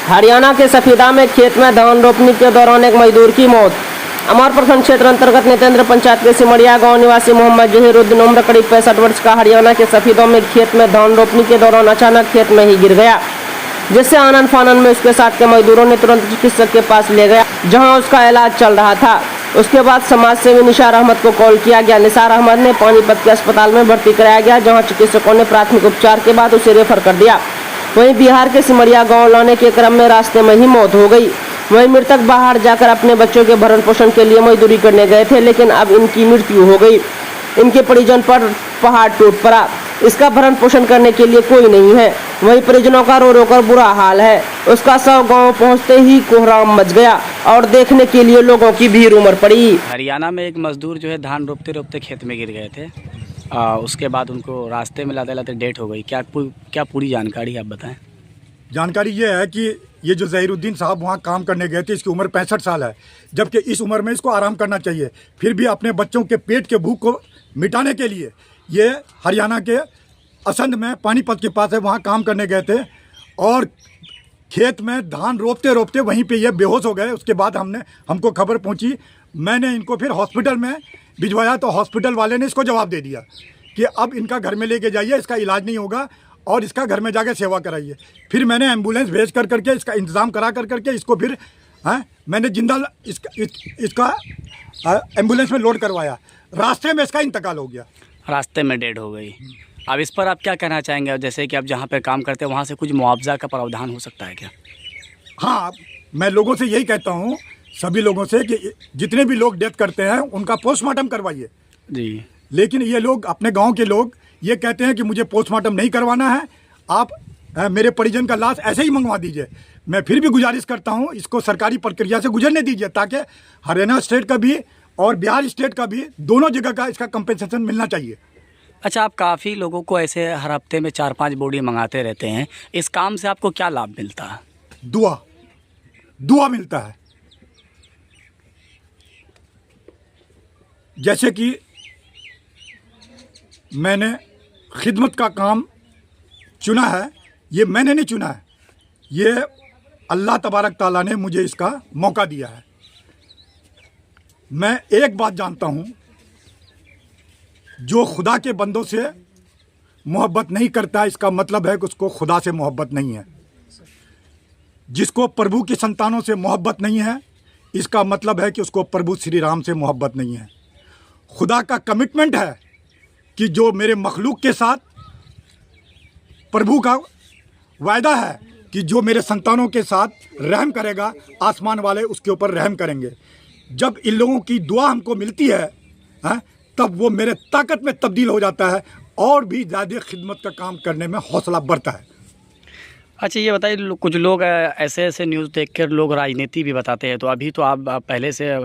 हरियाणा के सफीदा में खेत में धान रोपनी के दौरान एक मजदूर की मौत। अमर प्रखंड क्षेत्र अंतर्गत नितेंद्र पंचायत के सिमड़िया गांव निवासी मोहम्मद जहीरुद्दीन उम्र करीब 65 वर्ष का हरियाणा के सफीदों में खेत में धान रोपनी के दौरान अचानक खेत में ही गिर गया, जिससे आनन फानन में उसके साथ के मजदूरों ने तुरंत चिकित्सक के पास ले गया, जहां उसका इलाज चल रहा था। उसके बाद समाज सेवी निसार अहमद को कॉल किया गया। निसार अहमद ने पानीपत के अस्पताल में भर्ती कराया गया, जहां चिकित्सकों ने प्राथमिक उपचार के बाद उसे रेफर कर दिया। वहीं बिहार के सिमड़िया गांव लाने के क्रम में रास्ते में ही मौत हो गई। वहीं मृतक बाहर जाकर अपने बच्चों के भरण पोषण के लिए मजदूरी करने गए थे, लेकिन अब इनकी मृत्यु हो गई। इनके परिजन पर पहाड़ टूट पड़ा। इसका भरण पोषण करने के लिए कोई नहीं है। वहीं परिजनों का रो रो कर बुरा हाल है। उसका शव गांव पहुंचते ही कोहराम मच गया और देखने के लिए लोगों की भीड़ उमड़ पड़ी। हरियाणा में एक मजदूर जो है धान रोपते रोपते खेत में गिर गए थे। उसके बाद उनको रास्ते में लाते लाते डेथ हो गई। क्या पूरी जानकारी आप बताएं। जानकारी ये है कि ये जो जहीरुद्दीन साहब वहाँ काम करने गए थे, इसकी उम्र 65 साल है, जबकि इस उम्र में इसको आराम करना चाहिए। फिर भी अपने बच्चों के पेट के भूख को मिटाने के लिए ये हरियाणा के असंध में पानीपत के पास है, वहाँ काम करने गए थे और खेत में धान रोपते रोपते वहीं पे ये बेहोश हो गए। उसके बाद हमको खबर पहुँची, मैंने इनको फिर हॉस्पिटल में भिजवाया तो हॉस्पिटल वाले ने इसको जवाब दे दिया कि अब इनका घर में लेके जाइए, इसका इलाज नहीं होगा और इसका घर में जाके सेवा कराइए। फिर मैंने एम्बुलेंस भेज कर करके इसका इंतज़ाम करा कर करके इसको फिर मैंने जिंदा इसका एम्बुलेंस में लोड करवाया। रास्ते में इसका इंतकाल हो गया, रास्ते में डेड हो गई। अब इस पर आप क्या कहना चाहेंगे, जैसे कि आप जहाँ पे काम करते हैं वहाँ से कुछ मुआवजा का प्रावधान हो सकता है क्या? हाँ, मैं लोगों से यही कहता हूँ, सभी लोगों से, कि जितने भी लोग डेथ करते हैं उनका पोस्टमार्टम करवाइए जी। लेकिन ये लोग, अपने गांव के लोग, ये कहते हैं कि मुझे पोस्टमार्टम नहीं करवाना है, आप मेरे परिजन का लाश ऐसे ही मंगवा दीजिए। मैं फिर भी गुजारिश करता हूँ, इसको सरकारी प्रक्रिया से गुजरने दीजिए, ताकि हरियाणा स्टेट का भी और बिहार स्टेट का भी दोनों जगह का इसका कंपेंसेशन मिलना चाहिए। अच्छा, आप काफ़ी लोगों को ऐसे हर हफ्ते में 4-5 बॉडी मंगाते रहते हैं, इस काम से आपको क्या लाभ मिलता है? दुआ मिलता है। जैसे कि मैंने खिदमत का काम चुना है, ये मैंने नहीं चुना है, ये अल्लाह तबारक ताला ने मुझे इसका मौका दिया है। मैं एक बात जानता हूँ, जो खुदा के बंदों से मोहब्बत नहीं करता, इसका मतलब है कि उसको खुदा से मोहब्बत नहीं है। जिसको प्रभु की संतानों से मोहब्बत नहीं है, इसका मतलब है कि उसको प्रभु श्री राम से मोहब्बत नहीं है। खुदा का कमिटमेंट है कि जो मेरे मखलूक के साथ, प्रभु का वायदा है कि जो मेरे संतानों के साथ रहम करेगा, आसमान वाले उसके ऊपर रहम करेंगे। जब इन लोगों की दुआ हमको मिलती है, तब वो मेरे ताकत में तब्दील हो जाता है और भी ज़्यादा खिदमत का काम करने में हौसला बढ़ता है। अच्छा, ये बताइए, कुछ लोग ऐसे ऐसे न्यूज़ देखकर लोग राजनीति भी बताते हैं, तो अभी तो आप पहले से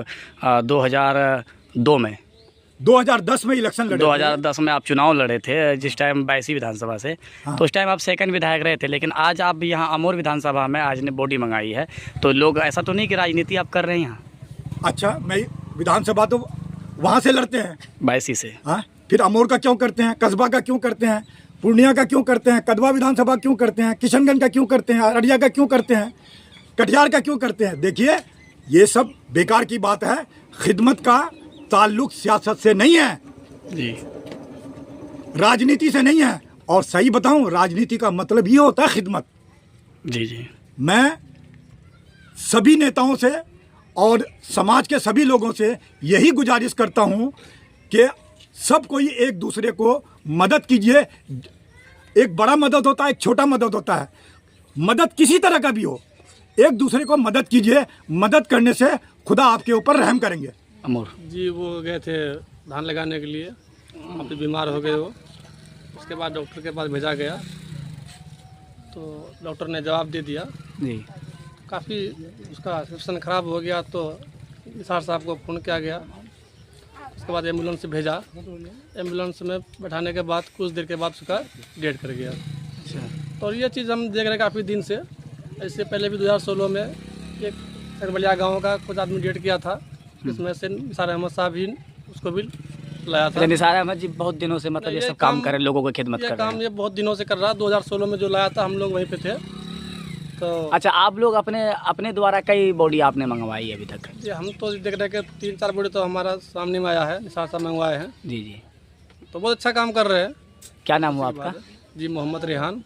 2010 में इलेक्शन लड़े, 2010 में आप चुनाव लड़े थे, जिस टाइम बायसी विधानसभा से। हाँ। तो उस टाइम आप सेकंड विधायक रहे थे, लेकिन आज आप यहाँ अमोर विधानसभा में आज ने बॉडी मंगाई है, तो लोग ऐसा तो नहीं कि राजनीति आप कर रहे हैं यहाँ? अच्छा, मैं विधानसभा तो वहाँ से लड़ते हैं, बायसी से। हाँ, फिर अमोर का क्यों करते हैं, कस्बा का क्यों करते हैं, पूर्णिया का क्यों करते हैं, कदवा विधानसभा क्यों करते हैं, किशनगंज का क्यों करते हैं, अररिया का क्यों करते हैं, कटिहार का क्यों करते हैं? देखिए, ये सब बेकार की बात है। खिदमत का ताल्लुक सियासत से नहीं है जी, राजनीति से नहीं है। और सही बताऊं, राजनीति का मतलब ये होता है खिदमत। जी जी। मैं सभी नेताओं से और समाज के सभी लोगों से यही गुजारिश करता हूं कि सब कोई एक दूसरे को मदद कीजिए। एक बड़ा मदद होता है, एक छोटा मदद होता है। मदद किसी तरह का भी हो, एक दूसरे को मदद कीजिए। मदद करने से खुदा आपके ऊपर रहम करेंगे। अमोर जी, वो गए थे धान लगाने के लिए, काफ़ी बीमार हो गए वो। उसके बाद डॉक्टर के पास भेजा गया तो डॉक्टर ने जवाब दे दिया जी। काफ़ी उसका सिचुएशन ख़राब हो गया, तो निसार साहब को फ़ोन किया गया। उसके बाद एम्बुलेंस से भेजा। एम्बुलेंस में बैठाने के बाद कुछ देर के बाद उसका डेथ कर गया। अच्छा। और ये चीज़ हम देख रहे हैं काफ़ी दिन से। इससे पहले भी 2016 में एक सरबलिया गाँव का कुछ आदमी डेथ किया था, इसमें से निसार अहमद साहब भी उसको भी लाया था। निसार अहमद जी बहुत दिनों से मतलब ये सब काम कर रहे हैं, लोगों को खिदमत कर रहे हैं। ये बहुत दिनों से कर रहा है। 2016 में जो लाया था, हम लोग वहीं पे थे, तो अच्छा, आप लोग अपने अपने द्वारा कई बॉडी आपने मंगवाई है अभी तक? जी हम तो देख रहे हैं कि 3-4 बॉडी तो हमारा सामने में आया है, निसार साहब मंगवाए हैं, जी जी। तो बहुत अच्छा काम कर रहे हैं। क्या नाम हुआ आपका? जी मोहम्मद रेहान।